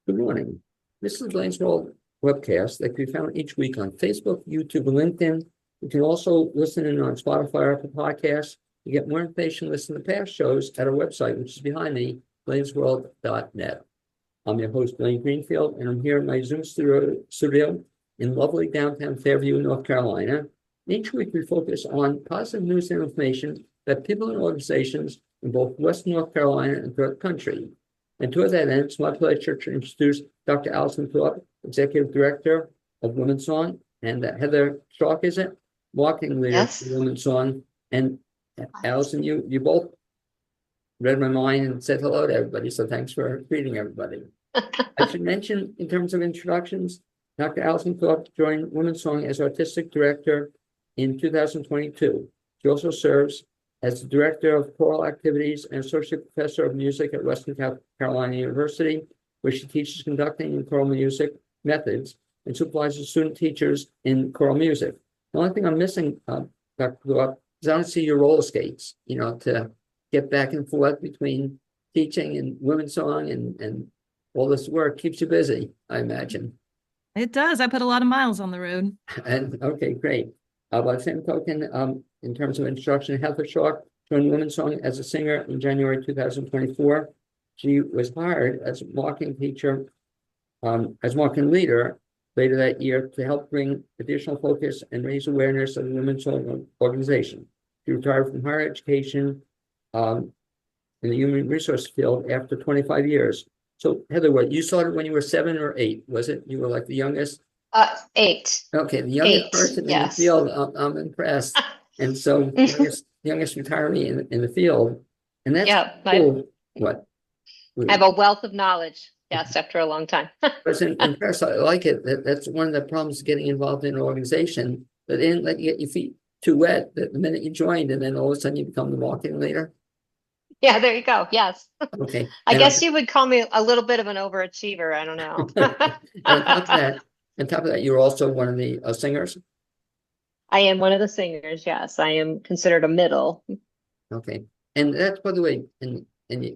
Good morning. This is the BLAINESWORLD webcast that can be found each week on Facebook, YouTube, and LinkedIn. You can also listen in on Spotify or Apple Podcasts. You get more information, listen to past shows at our website, which is behind me, blainesworld.net. I'm your host, Blaine Greenfield, and I'm here in my Zoom studio in lovely downtown Fairview, North Carolina. Each week, we focus on positive news and information that people and organizations in both Western North Carolina and throughout the country. And toward that end, it's my pleasure to introduce Dr. Allison Thorp, Executive Director of Womansong, and Heather Schalk, is it? Marketing Leader Yes. for Womansong. And Allison, you both read my mind and said hello to everybody, so thanks for greeting everybody. I should mention, in terms of introductions, Dr. Allison Thorp joined Womansong as Artistic Director in 2022. She also serves as the Director of Choral Activities and Associate Professor of Music at Western Carolina University, where she teaches conducting and choral music methods and supervises student teachers in choral music. The only thing I'm missing, Dr. Thorp, is I don't see your roller skates, to get back and forth between teaching and Womansong and all this work keeps you busy, I imagine. It does. I put a lot of miles on the road. And okay, great. By the same token, in terms of instruction, Heather Schalk joined Womansong as a singer in January 2024. She was hired as a marketing teacher, as marketing leader later that year to help bring additional focus and raise awareness of the Womansong organization. She retired from higher education in the human resource field after 25 years. So Heather, what, you started when you were 7 or 8, was it? You were like the youngest? 8. Okay, the youngest person in the field, I'm impressed. And so youngest retiree in the field. And that's cool. What? I have a wealth of knowledge, yes, after a long time. I was impressed. I like it. That's one of the problems getting involved in an organization, that they didn't let you get your feet too wet the minute you joined, and then all of a sudden you become the marketing leader. Yeah, there you go. Yes. Okay. I guess you would call me a little bit of an overachiever. I don't know. On top of that, you're also one of the singers. I am one of the singers. Yes, I am considered a middle. Okay, and that's, by the way, and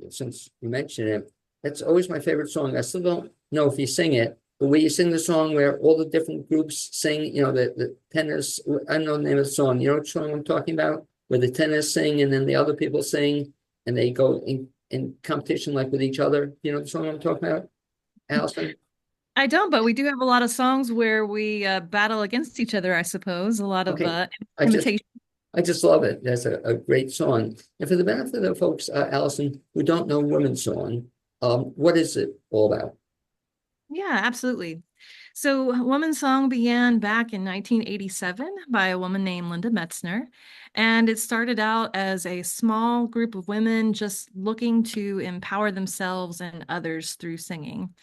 since you mentioned it, that's always my favorite song. I still don't know if you sing it, but where you sing the song where all the different groups sing, the tenors. I don't know the name of the song. You know what song I'm talking about? Where the tenors sing and then the other people sing, and they go in competition like with each other. You know the song I'm talking about, Allison? I don't, but we do have a lot of songs where we battle against each other, I suppose. A lot of imitation. I just love it. That's a great song. And for the benefit of folks, Allison, who don't know Womansong, what is it all about? Yeah, absolutely. So Womansong began back in 1987 by a woman named Linda Metzner. And it started out as a small group of women just looking to empower themselves and others through singing.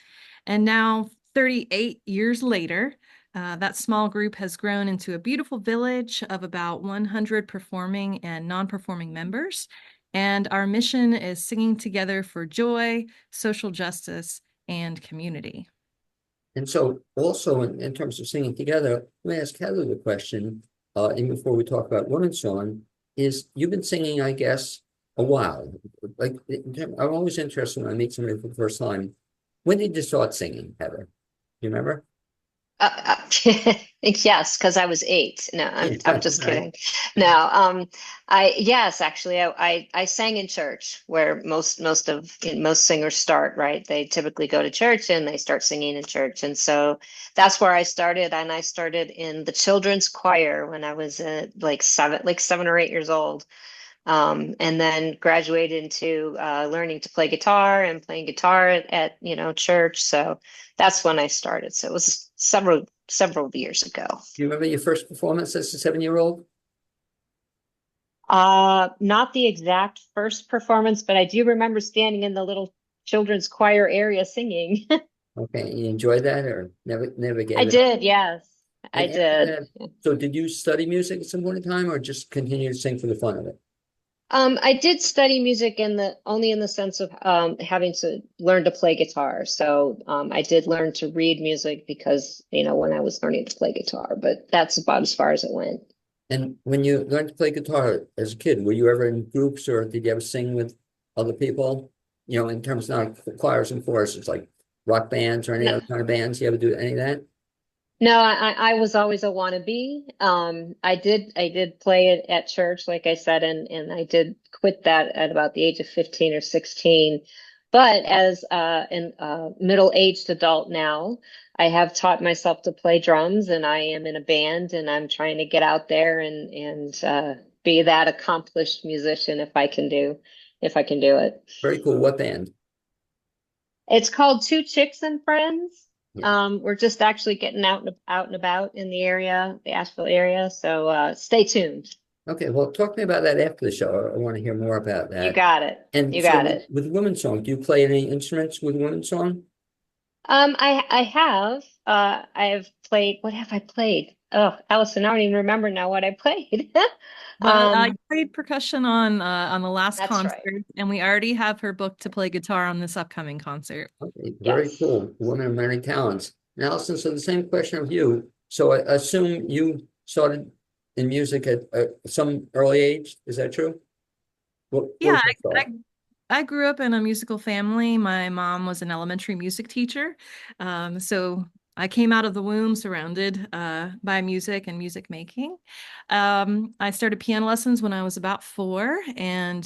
And now, 38 years later, that small group has grown into a beautiful village of about 100 performing and non-performing members. And our mission is singing together for joy, social justice, and community. And so also in terms of singing together, let me ask Heather the question, even before we talk about Womansong, is you've been singing, I guess, a while. Like, I'm always interested when I meet somebody for the first time. When did you start singing, Heather? Do you remember? Yes, because I was 8. No, I'm just kidding. No, I sang in church, where most singers start, right? They typically go to church and they start singing in church, and so that's where I started. And I started in the children's choir when I was like 7 or 8 years old. And then graduated into learning to play guitar and playing guitar at church. So that's when I started. So it was several years ago. Do you remember your first performance as a 7-year-old? Not the exact first performance, but I do remember standing in the little children's choir area singing. Okay, you enjoyed that, or never gave it? I did, yes. I did. So did you study music at some point in time, or just continue to sing for the fun of it? I did study music only in the sense of having to learn to play guitar. So I did learn to read music because, when I was learning to play guitar, but that's about as far as it went. And when you learned to play guitar as a kid, were you ever in groups, or did you ever sing with other people? In terms of not choirs and choruses, like rock bands or any No, other kind of bands? You ever do any of that? no, I was always a wannabe. I did play it at church, like I said, and I did quit that at about the age of 15 or 16. But as an middle-aged adult now, I have taught myself to play drums, and I am in a band, and I'm trying to get out there and be that accomplished musician if I can do it. Very cool. What band? It's called Two Chicks and Friends. Yeah. We're just actually getting out and about in the area, the Asheville area. So stay tuned. Okay, well, talk to me about that after the show. I want to hear more about You that. got it. And You so got it. with Womansong, do you play any instruments with Womansong? I have I've played. What have I played? Oh, Allison, I don't even remember now what I played. Well, I Um, played percussion on the last that's right. concert, and we already have her booked to play guitar on this upcoming concert. Okay, very Yes. cool. Woman of many talents. Now, Allison, so the same question of you. So I assume you started in music at some early age. Is that true? What Yeah, was your start? I grew up in a musical family. My mom was an elementary music teacher. So I came out of the womb surrounded by music and music making. I started piano lessons when I was about 4, and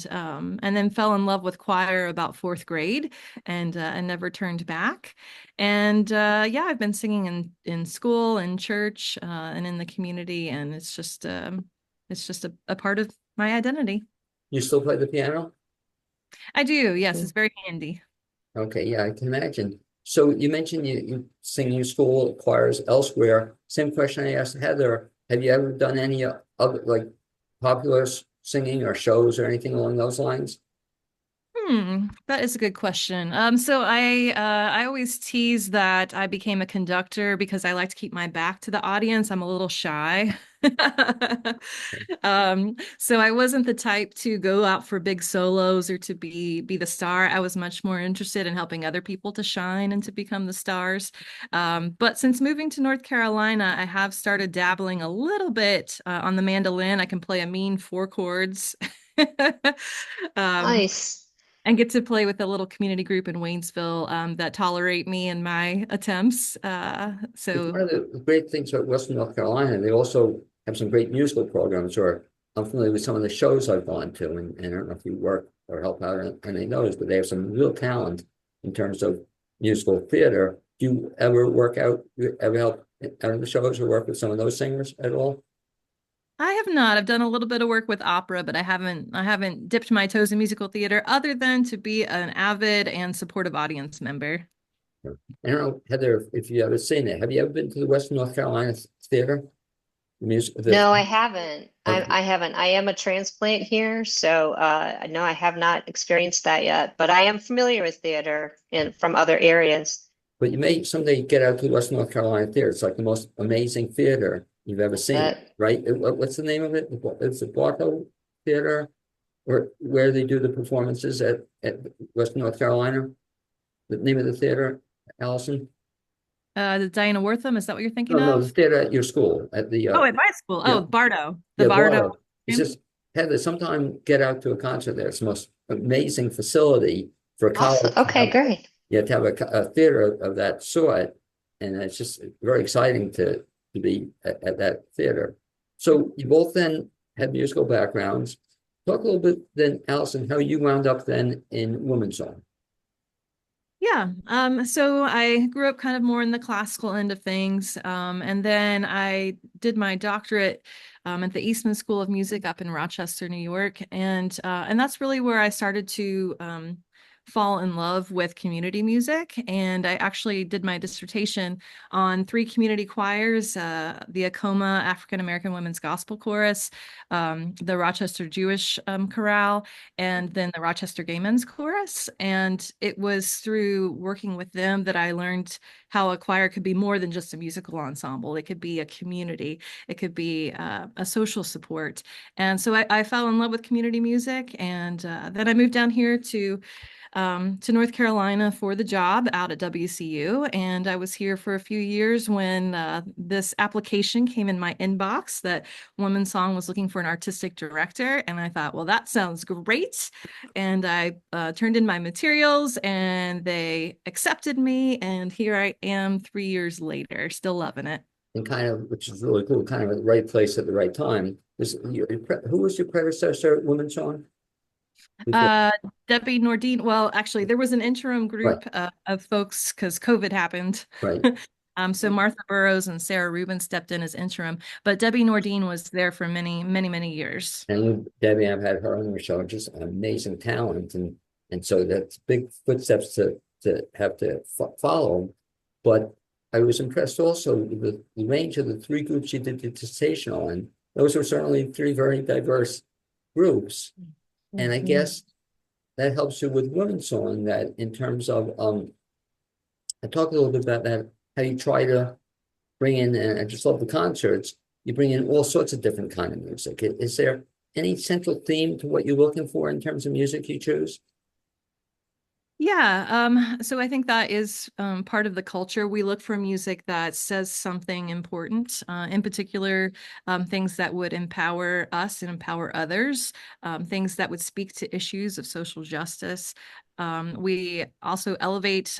then fell in love with choir about 4th grade, and never turned back. And yeah, I've been singing in school, in church, and in the community, and it's just a part of my identity. You still play the piano? I do. Yes, it's very handy. Okay, yeah, I can imagine. So you mentioned you sing in school, choirs elsewhere. Same question I asked Heather. Have you ever done any other like popular singing or shows or anything along those lines? That is a good question. So I always tease that I became a conductor because I like to keep my back to the audience. I'm a little shy. So I wasn't the type to go out for big solos or to be the star. I was much more interested in helping other people to shine and to become the stars. But since moving to North Carolina, I have started dabbling a little bit on the mandolin. I can play a mean 4 chords. Um, Nice. and get to play with a little community group in Waynesville that tolerate me and my attempts. It's So one of the great things about Western North Carolina. They also have some great musical programs, or I'm familiar with some of the shows I've gone to, and I don't know if you work or help out on any of those, but they have some real talent in terms of musical theater. Do you ever work out, you ever help out in the shows or work with some of those singers at all? I have not. I've done a little bit of work with opera, but I haven't dipped my toes in musical theater other than to be an avid and supportive audience member. I don't know, Heather, if you ever seen it. Have you ever been to the Western North Carolina Theater? Music, No, I haven't. okay. I haven't. I am a transplant here, so no, I have not experienced that yet. But I am familiar with theater in from other areas. But you may someday get out to the Western North Carolina Theater. It's like the most amazing theater you've ever seen, But right? What's the name of it? It's the Bartow Theater, or where they do the performances at Western North Carolina. The name of the theater, Allison? The Diana Wortham, is that what you're thinking No, no, the of? theater at your school, at the Oh, at my school. yeah, Oh, Bardo. The yeah, Bardo. Bartow. It's just Heather. Sometime get out to a concert there. It's the most amazing facility for a awesome. college to Okay, have. great. You have to have a theater of that sort, and it's just very exciting to be at that theater. So you both then had musical backgrounds. Talk a little bit then, Allison, how you wound up then in Womansong. Yeah. So I grew up kind of more in the classical end of things. And then I did my doctorate at the Eastman School of Music up in Rochester, New York. And that's really where I started to fall in love with community music. And I actually did my dissertation on 3 community choirs, the Acoma African American Women's Gospel Chorus, the Rochester Jewish Chorale, and then the Rochester Gay Men's Chorus. And it was through working with them that I learned how a choir could be more than just a musical ensemble. It could be a community, it could be a social support. And so I fell in love with community music. And then I moved down here to to North Carolina for the job out at WCU. And I was here for a few years when this application came in my inbox that Womansong was looking for an artistic director. And I thought, well, that sounds great. And I turned in my materials and they accepted me. And here I am 3 years later, still loving it. And kind of, which is really cool, kind of at the right place at the right time. Who was your predecessor at Womansong? Debbie Nordine. Well, actually, there was an interim Right, group of folks because COVID happened. right. So Martha Burrows and Sarah Rubin stepped in as interim, but Debbie Nordine was there for many, many, many years. And Debbie, I've had her on the show, just an amazing talent, and so that's big footsteps to have to follow. But I was impressed also with the range of the three groups you did the dissertation on. Those were certainly three very diverse groups, and I guess that helps you with Womansong. That in terms of I talked a little bit about that, how you try to bring in, and I just love the concerts. You bring in all sorts of different kind of music. Is there any central theme to what you're looking for in terms of music you choose? Yeah, so I think that is part of the culture. We look for music that says something important, in particular, things that would empower us and empower others, things that would speak to issues of social justice. We also elevate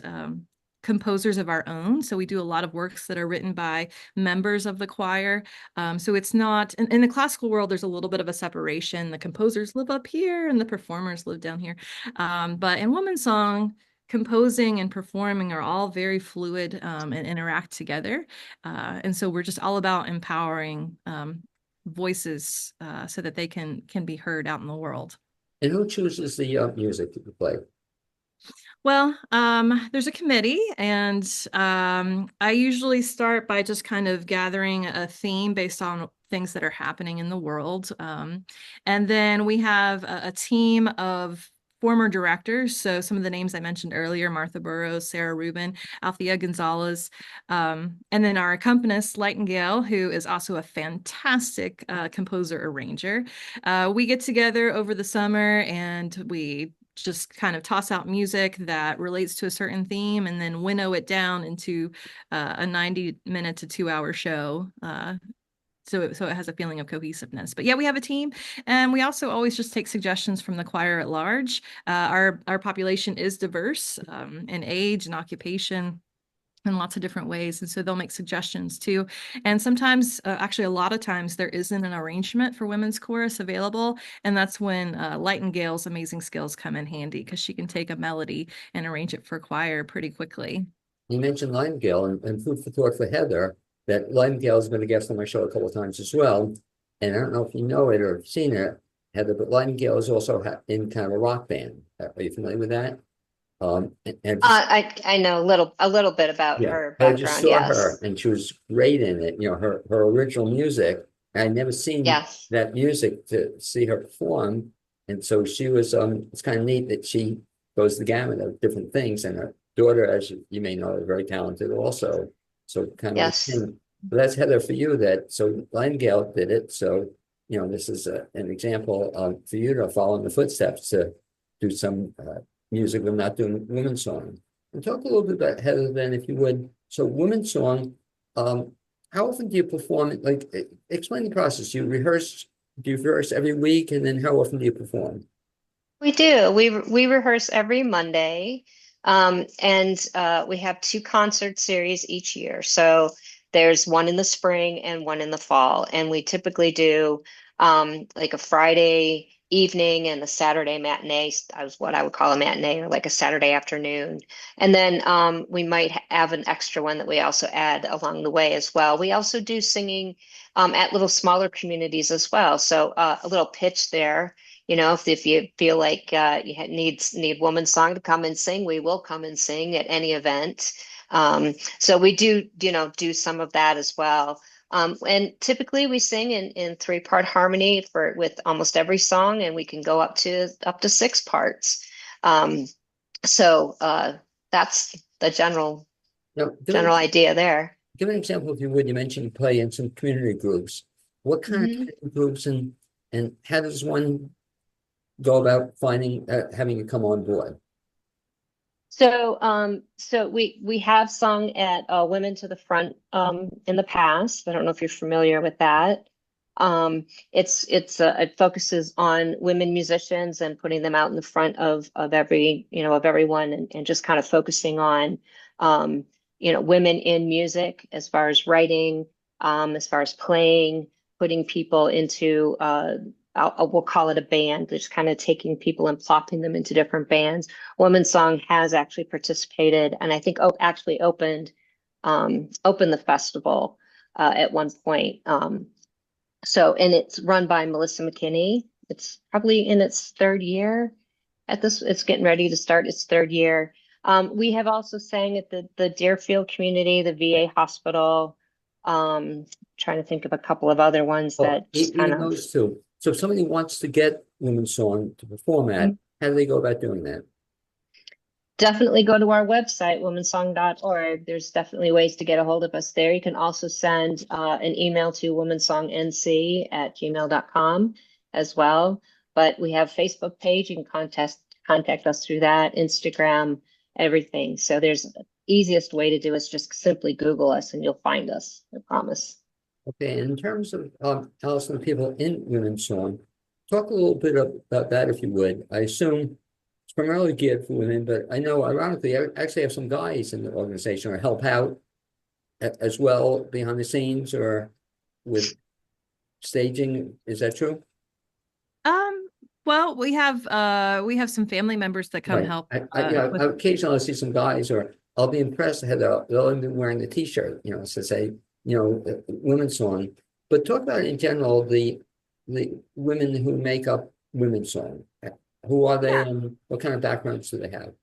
composers of our own. So we do a lot of works that are written by members of the choir. So it's not, in the classical world, there's a little bit of a separation. The composers live up here and the performers live down here. But in Womansong, composing and performing are all very fluid and interact together. And so we're just all about empowering voices so that they can be heard out in the world. And who chooses the music that you play? Well, there's a committee, and I usually start by just kind of gathering a theme based on things that are happening in the world. And then we have a team of former directors. So some of the names I mentioned earlier, Martha Burrows, Sarah Rubin, Althea Gonzalez, and then our accompanist, Lightingale, who is also a fantastic composer arranger. We get together over the summer and we just kind of toss out music that relates to a certain theme and then winnow it down into a 90-minute to 2-hour show. So it has a feeling of cohesiveness. But yeah, we have a team, and we also always just take suggestions from the choir at large. Our population is diverse in age and occupation in lots of different ways. And so they'll make suggestions too. And sometimes, actually a lot of times, there isn't an arrangement for women's chorus available. And that's when Lightingale's amazing skills come in handy, because she can take a melody and arrange it for choir pretty quickly. You mentioned Lightingale and food for thought for Heather, that Lightingale has been a guest on my show a couple of times as well. And I don't know if you know it or have seen it, Heather, but Lightingale is also in kind of a rock band. Are you familiar with that? I know a little bit about her I just background. saw Yes. her and she was great in it. You know, her original music. I'd never seen Yes. that music to see her perform. And so she was it's kind of neat that she goes the gamut of different things. And her daughter, as you may know, is very talented also. So kind of Yes. but that's Heather for you. That so Lightingale did it. So you know, this is an example for you to follow in the footsteps to do some music. I'm not doing Womansong. And talk a little bit about Heather then, if you would. So Womansong, how often do you perform it? Like, explain the process. Do you rehearse every week, and then how often do you perform? We do. We rehearse every Monday, and we have 2 concert series each year. So there's one in the spring and one in the fall, and we typically do like a Friday evening and a Saturday matinee. What I would call a matinee, or like a Saturday afternoon. And then we might have an extra one that we also add along the way as well. We also do singing at little smaller communities as well. So a little pitch there. You know, if you feel like you need Womansong to come and sing, we will come and sing at any event. So we do, do some of that as well. And typically we sing in 3-part harmony with almost every song, and we can go up to 6 parts. So that's the general idea there. Give an example, if you would. You mentioned you play in some community groups. What kind of groups, and how does one go about finding having you come on board? So we have sung at Women to the Front in the past. I don't know if you're familiar with that. It focuses on women musicians and putting them out in the front of every, of everyone, and just kind of focusing on women in music as far as writing, as far as playing, putting people into we'll call it a band, just kind of taking people and plopping them into different bands. Womansong has actually participated, and I think actually opened the festival at one point. And it's run by Melissa McKinney. It's probably in its third year at this. It's getting ready to start its third year. We have also sang at the Deerfield community, the VA hospital. Trying to think of a couple of other ones that just kind Even of. those two. So if somebody wants to get Womansong to perform at, how do they go about doing that? Definitely go to our website, womansong.org. There's definitely ways to get a hold of us there. You can also send an email to womansongnc@gmail.com as well. But we have Facebook page. You can contact us through that, Instagram, everything. So there's easiest way to do is just simply Google us and you'll find us. I promise. Okay, in terms of Allison, people in Womansong, talk a little bit about that if you would. I assume it's primarily geared for women, but I know ironically, I actually have some guys in the organization or help out as well behind the scenes or with staging. Is that true? Well, we have some family members that come Right. help. I occasionally see some guys, or I'll be impressed how they'll even be wearing the T-shirt, to say, Womansong. But talk about in general the women who make up Womansong. Who are they, and what kind of backgrounds do they have?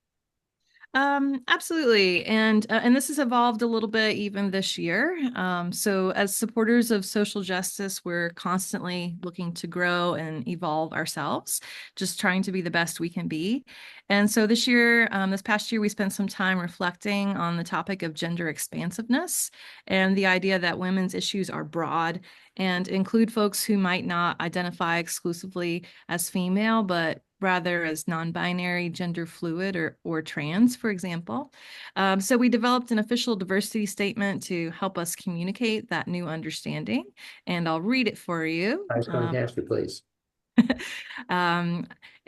Absolutely. And this has evolved a little bit even this year. So as supporters of social justice, we're constantly looking to grow and evolve ourselves, just trying to be the best we can be. And so this past year, we spent some time reflecting on the topic of gender expansiveness and the idea that women's issues are broad and include folks who might not identify exclusively as female, but rather as non-binary, gender fluid, or trans, for example. So we developed an official diversity statement to help us communicate that new understanding, and I'll read it for you. I was going to ask you, please.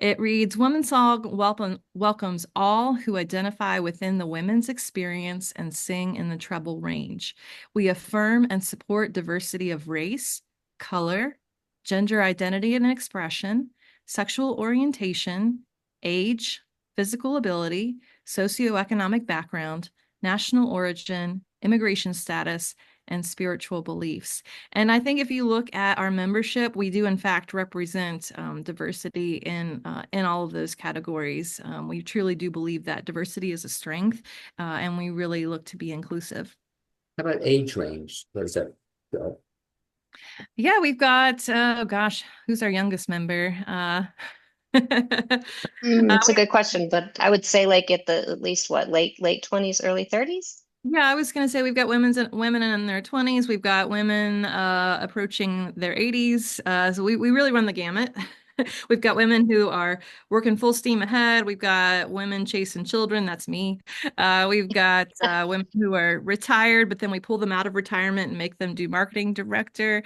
It reads, Womansong welcomes all who identify within the women's experience and sing in the treble range. We affirm and support diversity of race, color, gender identity and expression, sexual orientation, age, physical ability, socioeconomic background, national origin, immigration status, and spiritual beliefs. And I think if you look at our membership, we do in fact represent diversity in all of those categories. We truly do believe that diversity is a strength, and we really look to be inclusive. How about age range? What does that go? Yeah, we've got, oh gosh, who's our youngest member? It's a good question, but I would say like at least what, late 20s, early 30s? Yeah, I was going to say we've got women in their 20s. We've got women approaching their 80s. So we really run the gamut. We've got women who are working full steam ahead. We've got women chasing children. That's me. We've got women who are retired, but then we pull them out of retirement and make them do marketing director.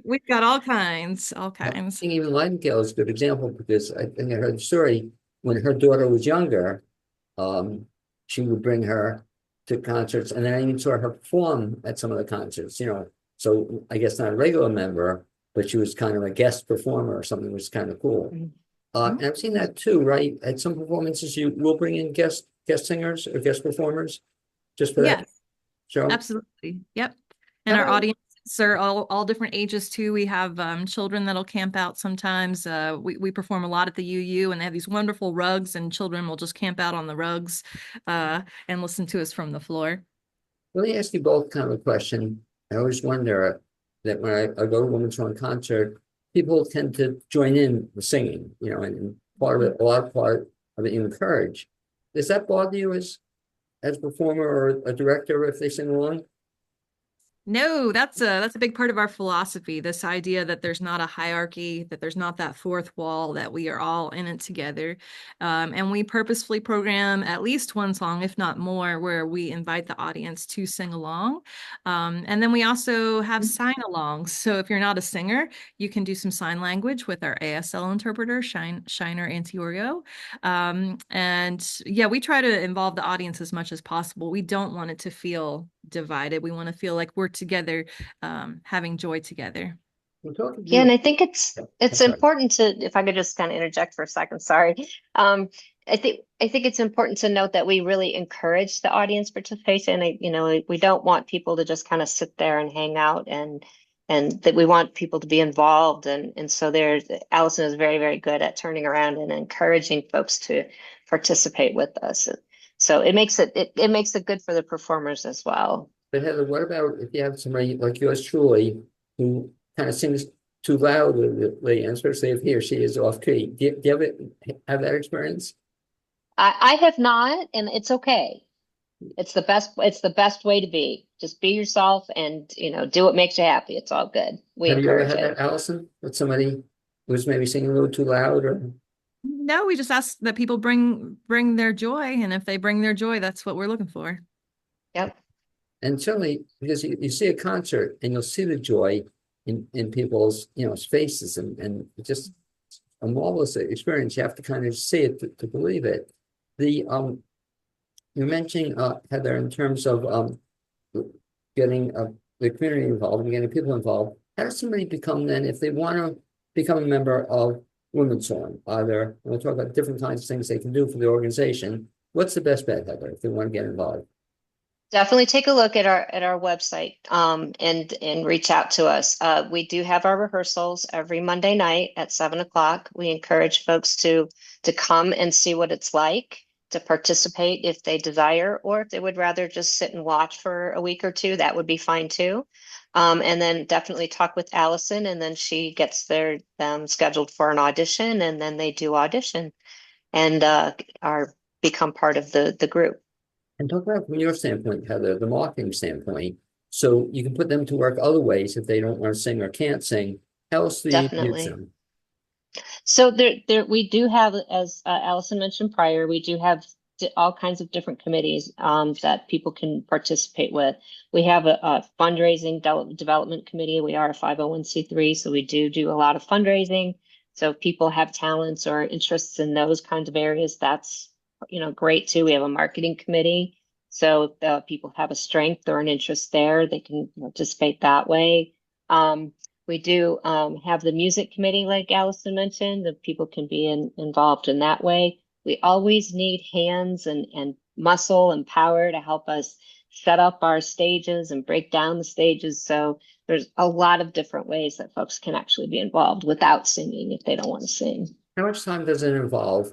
We've got all kinds. I think even Nightingale is a good example because I think I heard the story when her daughter was younger. She would bring her to concerts, and then I even saw her perform at some of the concerts, so I guess not a regular member, but she was kind of a guest performer or something, which was kind of cool. And I've seen that too, right? At some performances, you will bring in guest singers or guest performers just for that show. Absolutely. Yep. And our audience are all different ages too. We have children that'll camp out sometimes. We perform a lot at the UU, and they have these wonderful rugs, and children will just camp out on the rugs and listen to us from the floor. Let me ask you both kind of a question. I always wonder that when I go to a Womansong concert, people tend to join in the singing, and part of it, a lot of it you encourage. Does that bother you as a performer or a director if they sing along? No, that's a big part of our philosophy, this idea that there's not a hierarchy, that there's not that fourth wall, that we are all in it together. And we purposefully program at least one song, if not more, where we invite the audience to sing along. And then we also have sign-alongs. So if you're not a singer, you can do some sign language with our ASL interpreter, Shiner Antiorio. And yeah, we try to involve the audience as much as possible. We don't want it to feel divided. We want to feel like we're together, having joy together. We're talking Yeah, about, and I think it's yeah, I'm it's sorry. important to, if I could just kind of interject for a second, sorry. Um, I think it's important to note that we really encourage the audience participation. We don't want people to just kind of sit there and hang out, and that we want people to be involved, and so there's Allison is very, very good at turning around and encouraging folks to participate with us. So it makes it good for the performers as well. But Heather, what about if you have somebody like yours truly who kind of sings too loudly, and especially if he or she is off key? Do you have that experience? I have not, and it's okay. It's the best way to be. Just be yourself and, do what makes you happy. It's all good. We Have you ever encourage had it. that, Allison, with somebody who's maybe singing a little too loud or? No, we just ask that people bring their joy, and if they bring their joy, that's what we're looking for. Yep. And certainly, because you see a concert and you'll see the joy in people's, faces, and it's just a marvelous experience. You have to kind of see it to believe it. The You're mentioning Heather, in terms of getting the community involved and getting people involved. How does somebody become then, if they want to become a member of Womansong? Either we'll talk about different kinds of things they can do for the organization. What's the best bet, Heather, if they want to get involved? Definitely take a look at our website, and reach out to us. We do have our rehearsals every Monday night at 7 o'clock. We encourage folks to come and see what it's like, to participate if they desire, or if they would rather just sit and watch for a week or two, that would be fine too. And then definitely talk with Allison, and then she gets them scheduled for an audition, and then they do audition and are become part of the group. And talk about from your standpoint, Heather, the marketing standpoint, so you can put them to work other ways if they don't want to sing or can't sing. How else do you use Definitely. them? So we do have, as Allison mentioned prior, we do have all kinds of different committees that people can participate with. We have a fundraising development committee. We are a 501c3, so we do a lot of fundraising. So if people have talents or interests in those kinds of areas, that's great too. We have a marketing committee. So if people have a strength or an interest there, they can participate that way. We do have the music committee, like Allison mentioned, that people can be involved in that way. We always need hands and muscle and power to help us set up our stages and break down the stages. So there's a lot of different ways that folks can actually be involved without singing if they don't want to sing. How much time does it involve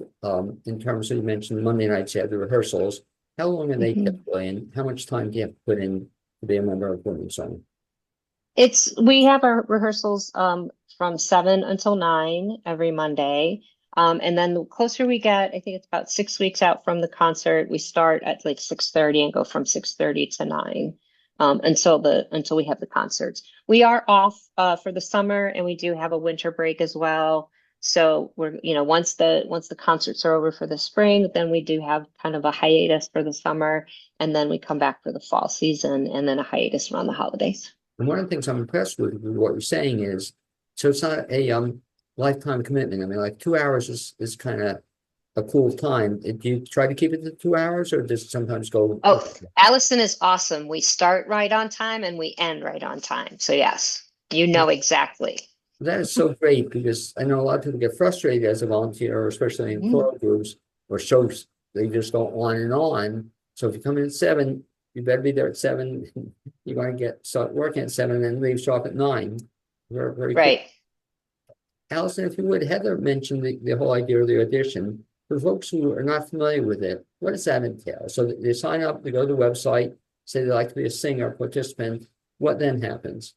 in terms of, you mentioned Monday nights, you have the rehearsals. How long are they typically, and how much time do you have to put in to be a member of Womansong? We have our rehearsals from 7 until 9 every Monday. And then the closer we get, I think it's about 6 weeks out from the concert, we start at like 6:30 and go from 6:30 to 9 until we have the concerts. We are off for the summer, and we do have a winter break as well. So we're, once the concerts are over for the spring, then we do have kind of a hiatus for the summer, and then we come back for the fall season, and then a hiatus around the holidays. And one of the things I'm impressed with what you're saying is, so it's not a lifetime commitment. I mean, like 2 hours is kind of a cool time. Do you try to keep it to 2 hours, or does it sometimes go? Oh, Allison is awesome. We start right on time and we end right on time. So yes, exactly. That is so great, because I know a lot of people get frustrated as a volunteer, especially in choral groups or shows. They just go on and on. So if you come in at 7, you better be there at 7. You're going to start working at 7 and then leave sharp at 9. Very, very Right. cool. Allison, if you would, Heather mentioned the whole idea of the audition. For folks who are not familiar with it, what does that entail? So they sign up, they go to the website, say they'd like to be a singer, participant. What then happens?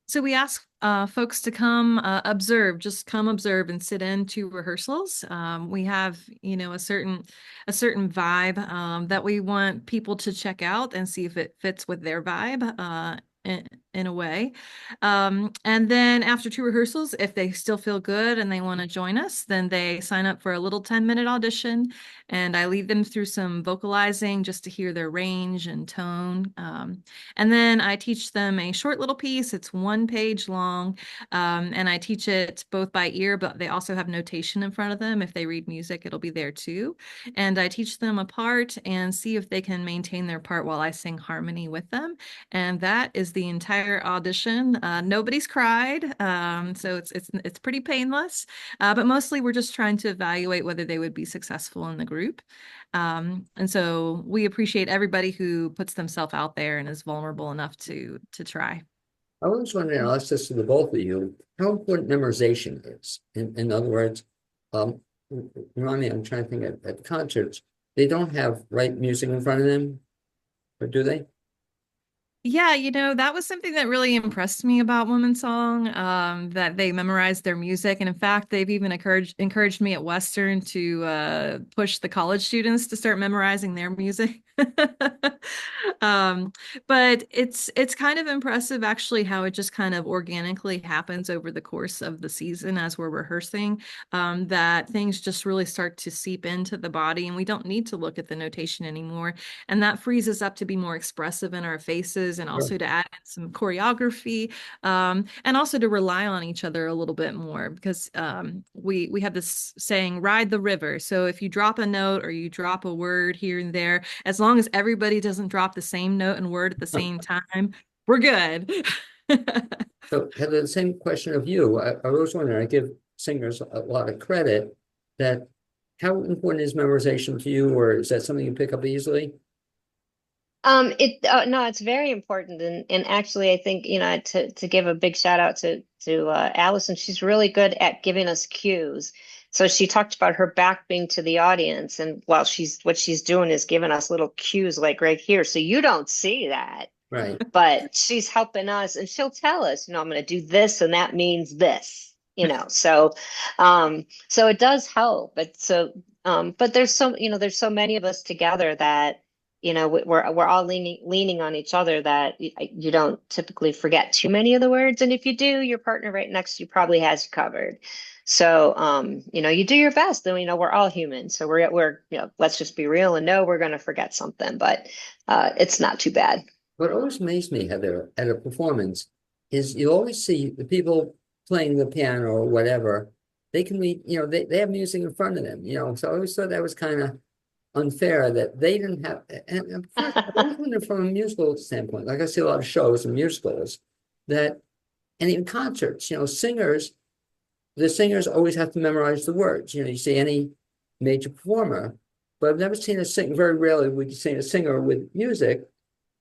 So we ask folks to come observe, just come observe and sit in to rehearsals. We have, a certain vibe that we want people to check out and see if it fits with their vibe in a way. And then after 2 rehearsals, if they still feel good and they want to join us, then they sign up for a little 10-minute audition, and I lead them through some vocalizing just to hear their range and tone. And then I teach them a short little piece. It's 1 page long. And I teach it both by ear, but they also have notation in front of them. If they read music, it'll be there too. And I teach them a part and see if they can maintain their part while I sing harmony with them. And that is the entire audition. Nobody's cried, so it's pretty painless. But mostly we're just trying to evaluate whether they would be successful in the group. And so we appreciate everybody who puts themselves out there and is vulnerable enough to try. I was wondering, I'll ask this to the both of you, how important memorization is. In other words, remind me, I'm trying to think at concerts, they don't have right music in front of them, or do they? Yeah, that was something that really impressed me about Womansong, that they memorized their music. And in fact, they've even encouraged me at Western to push the college students to start memorizing their music. Um, but it's kind of impressive actually how it just kind of organically happens over the course of the season as we're rehearsing, that things just really start to seep into the body and we don't need to look at the notation anymore. And that frees us up to be more expressive in our faces and Sure. also to add in some choreography, and also to rely on each other a little bit more because we have this saying, ride the river. So if you drop a note or you drop a word here and there, as long as everybody doesn't drop the same note and word at the same time, we're good. So Heather, the same question of you. I was wondering, I give singers a lot of credit that how important is memorization to you, or is that something you pick up easily? It no, it's very important, and actually, I think to give a big shout out to Allison, she's really good at giving us cues. So she talked about her back being to the audience, and while what she's doing is giving us little cues like right here, so you don't see that, Right. but she's helping us, and she'll tell us, I'm going to do this, and that means this, so it does help, but there's so many of us together that we're all leaning on each other that you don't typically forget too many of the words, and if you do, your partner right next to you probably has you covered. So you do your best, and we're all human, so we're let's just be real and know we're going to forget something, but it's not too bad. What always amazed me, Heather, at a performance is you always see the people playing the piano or whatever, they can read, they have music in front of them, so I always thought that was kind of unfair that they didn't have, and of course, I always wonder from a musical standpoint, like I see a lot of shows and musicals that, and even concerts, the singers always have to memorize the words, you see any major performer, but I've never seen very rarely would you see a singer with music,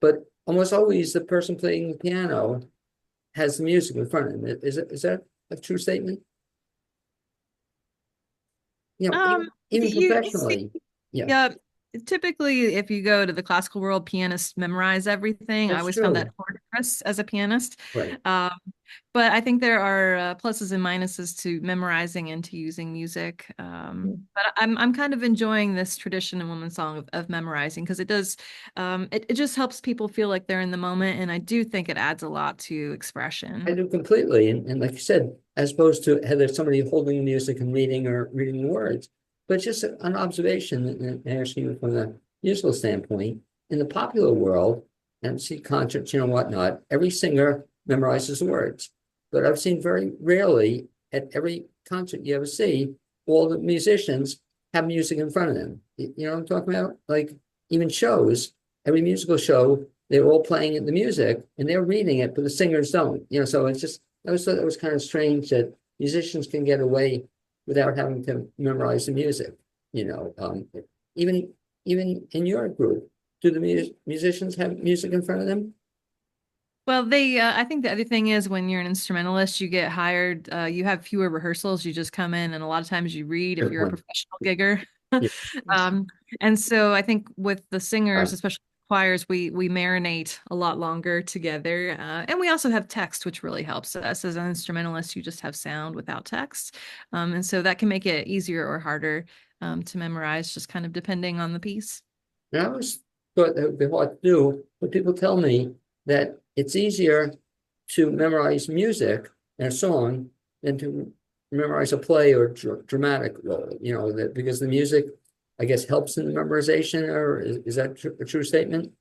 but almost always the person playing the piano has the music in front of them. Is that a true statement? Even You see, professionally. Yeah, yeah, typically, if you go to the classical world, pianists memorize everything. I that's always found that true. hard as a pianist. Right. Um, but I think there are pluses and minuses to memorizing and to using music. But I'm kind of enjoying this tradition in Womansong of memorizing because it does it just helps people feel like they're in the moment, and I do think it adds a lot to I expression. do completely. And like you said, as opposed to Heather, somebody holding the music and reading the words, but just an observation and asking you from the musical standpoint, in the popular world, and see concerts, whatnot, every singer memorizes the words. But I've seen very rarely at every concert you ever see, all the musicians have music in front of them. You know what I'm talking about? Like even shows, every musical show, they're all playing the music and they're reading it, but the singers don't. So it's just I always thought it was kind of strange that musicians can get away without having to memorize the music. Even even in your group, do the musicians have music in front of them? Well, I think the other thing is when you're an instrumentalist, you get hired, you have fewer rehearsals. You just come in and a lot of times you read if Good you're a point. professional gigger. Yeah. Um, and so I think with the singers, especially choirs, we marinate a lot longer together. And we also have text, which really helps us as an instrumentalist. You just have sound without text. And so that can make it easier or harder to memorize, just kind of depending on the piece. And I always thought that would be hard to do, but people tell me that it's easier to memorize music and a song than to memorize a play or dramatic role, that because the music, I guess, helps in the memorization, or is that a true statement?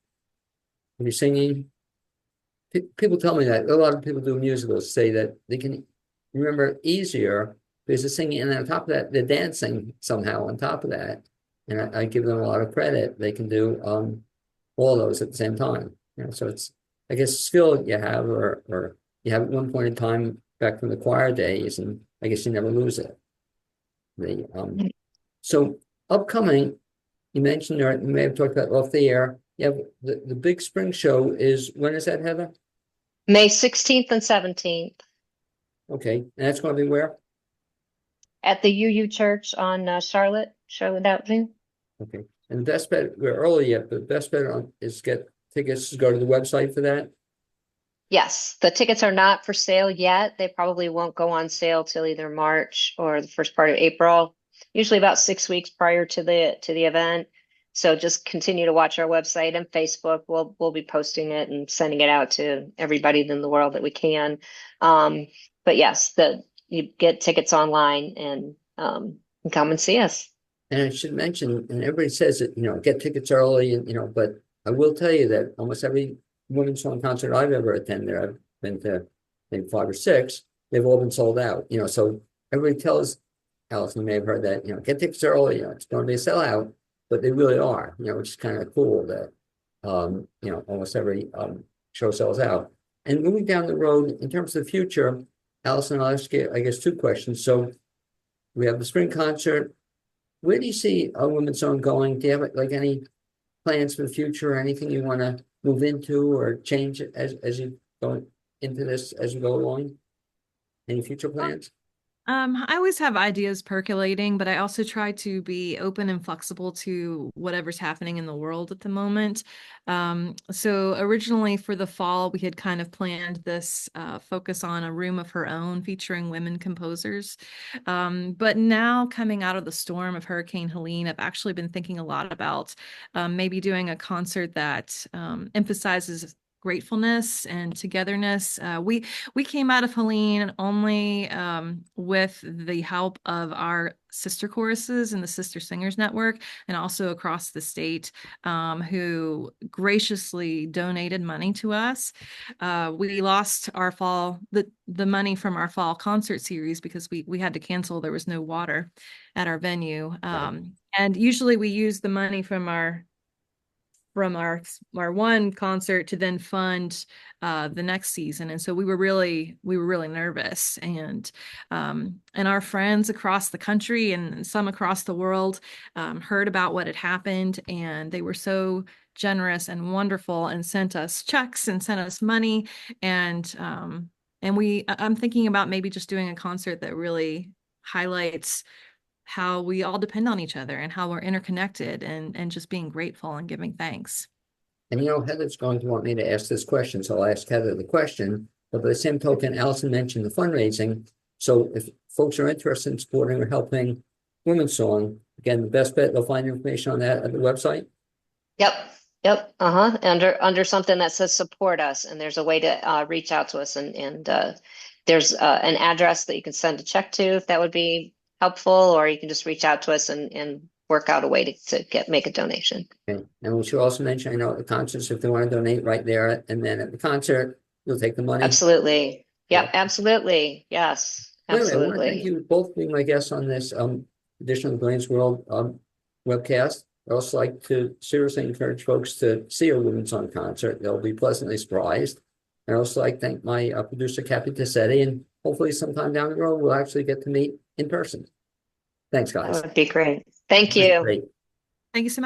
When you're singing, people tell me that a lot of people do musicals say that they can remember easier because they're singing, and on top of that, they're dancing somehow on top of that. And I give them a lot of credit. They can do all those at the same time. So it's, I guess, skill you have, or you have at one point in time back from the choir days, and I guess you never lose it. So upcoming, you mentioned, or you may have talked about off the air. You have the big spring show is, when is that, Heather? May 16th and 17th Okay, and that's going to be where? at the UU Church on Charlotte Avenue. Okay, and the best bet, we're early yet, but the best bet is get tickets, to go to the website for that. Yes, the tickets are not for sale yet. They probably won't go on sale till either March or the first part of April, usually about 6 weeks prior to the event. So just continue to watch our website and Facebook. We'll be posting it and sending it out to everybody in the world that we can. But yes, you get tickets online and come and see us. And I should mention, and everybody says that, get tickets early, and but I will tell you that almost every Womansong concert I've ever attended, I've been to maybe 5 or 6, they've all been sold out. So everybody tells Allison, you may have heard that, get tickets early, it's going to be a sellout, but they really are, which is kind of cool that almost every show sells out. And moving down the road, in terms of the future, Allison, I'll ask you, I guess, 2 questions. So we have the spring concert. Where do you see a Womansong going? Do you have like any plans for the future, or anything you want to move into or change as you go into this, as you go along? Any future plans? I always have ideas percolating, but I also try to be open and flexible to whatever's happening in the world at the moment. So originally for the fall, we had kind of planned this focus on a room of her own featuring women composers. But now, coming out of the storm of Hurricane Helene, I've actually been thinking a lot about maybe doing a concert that emphasizes gratefulness and togetherness. We came out of Helene only with the help of our sister choruses and the Sister Singers Network, and also across the state, who graciously donated money to us. We lost our the money from our fall concert series because we had to cancel. There was no water at our venue. And usually we use the money from our one concert to then fund the next season. And so we were really nervous, and our friends across the country and some across the world heard about what had happened, and they were so generous and wonderful and sent us checks and sent us money. And I'm thinking about maybe just doing a concert that really highlights how we all depend on each other and how we're interconnected, and just being grateful and giving thanks. And Heather's going to want me to ask this question, so I'll ask Heather the question. But by the same token, Allison mentioned the fundraising. So if folks are interested in supporting or helping Womansong, again, the best bet, they'll find information on that at the website. Yep. Under something that says support us, and there's a way to reach out to us, and there's an address that you can send a check to if that would be helpful, or you can just reach out to us and work out a way to make a donation. Okay. And we should also mention, at the concerts, if they want to donate right there, and then at the concert, you'll take the money. Absolutely. Yep, absolutely. Yes, absolutely. I want to thank you both for being my guests on this edition of the Blaine's World webcast. I'd also like to seriously encourage folks to see a Womansong concert. They'll be pleasantly surprised. And I'd also like to thank my producer, Kathy Tassetti, and hopefully sometime down the road, we'll actually get to meet in person. Thanks, guys. That would be great. Thank you. Great. Thank you so much.